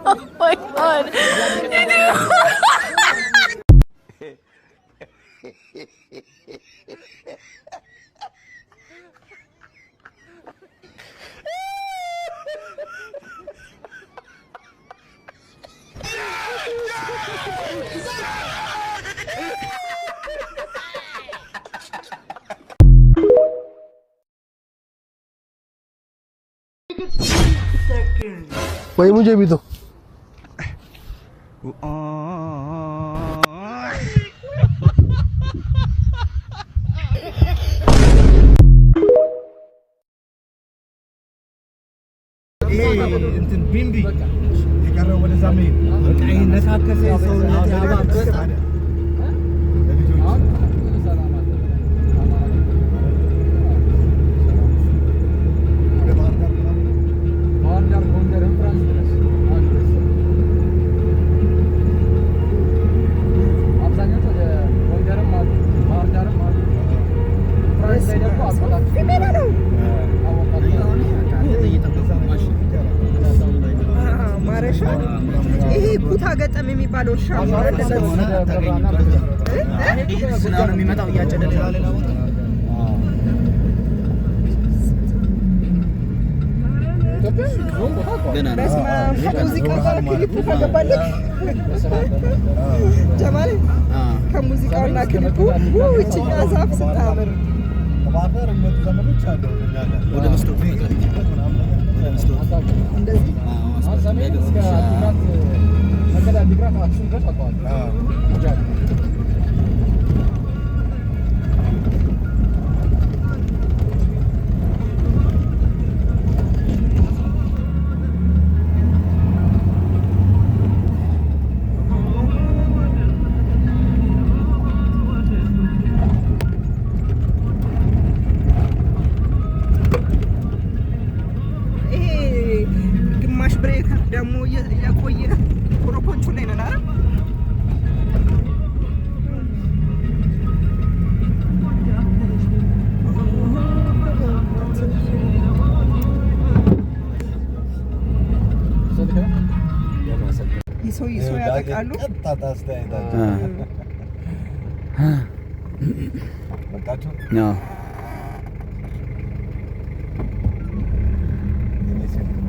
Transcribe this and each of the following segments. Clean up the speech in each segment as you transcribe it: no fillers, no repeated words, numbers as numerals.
Oh my god. भाई मुझे भी दो। እንትን ቢምቢ የቀረው ወደ ዛሜ በቃ ይነካከሰ ሰው ያባበስ አለ ይሄ ኩታ ገጠም የሚባለው እርሻ ዝናብ የሚመጣው እያጨደ ጀማል ከሙዚቃውና ክሊፑ ውጭኛ ዛፍ ስታምር ወደ መስቶት እንደዚህ ደግሞ እያቆየ ኮረኮንቹ ላይ ነን አይደል? ይሶ ያጠቃሉ።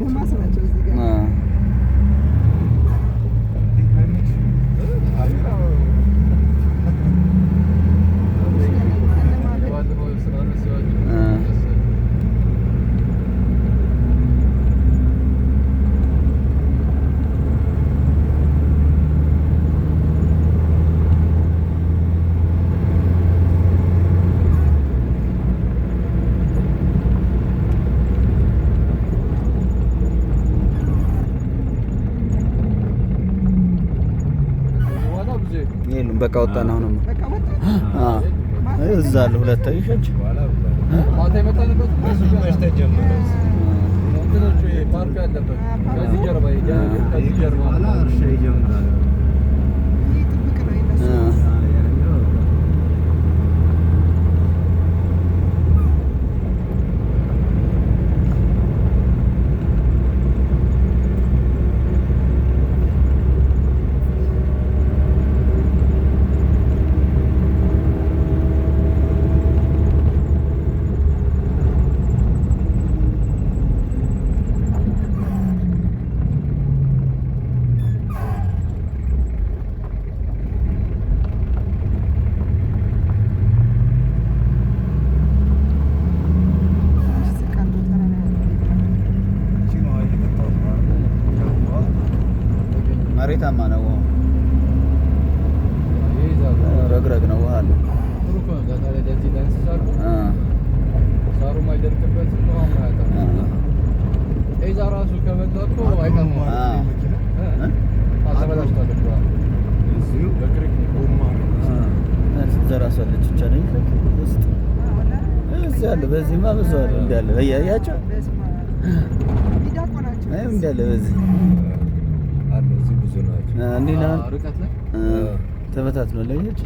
ደማስናቸው እዚህ ጋር በቃ ወጣን። አሁን እዛ አለ ሁለት አይሸች ማታ የመጣንበት መስጠት ጀመረ። እንትኖቹ ፓርክ ያለበት ከዚህ ጀርባ ከዚህ ጀርባ እርሻ ይጀምራል። መሬታማ ነው። ረግረግ ነው ውሃ አለ። ሳሩ ማይደርቅበት ነው ማለት ነው። እዛ ራሱ ከመጣ እኮ አይቀርም። እንዳለ በዚህማ በዛው እንዳለ በያያቸው እንዳለ በዚህ አለ እዚህ ብዙ ናቸው። እንዴ ነው ርቀት ላይ ተበታትነው ለየች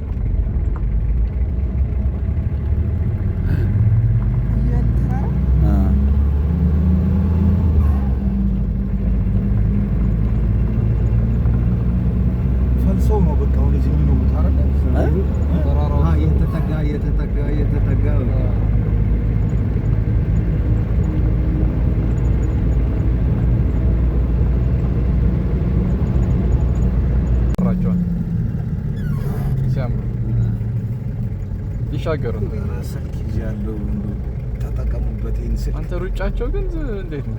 ፈልሰው ነው በቃ ወደ እዚህ ነው ታረቀ ተራራው የተጠጋ ይሻገሩ ስልክ ይዣለሁ ተጠቀሙበት። ይሄን ስልክ አንተ ሩጫቸው ግን እንዴት ነው?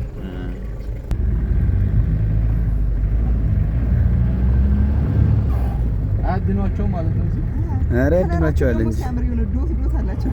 አድኗቸው ማለት ነው። ኧረ አድኗቸዋል እንጂ ሲያምር የሆነ ዶት አላቸው።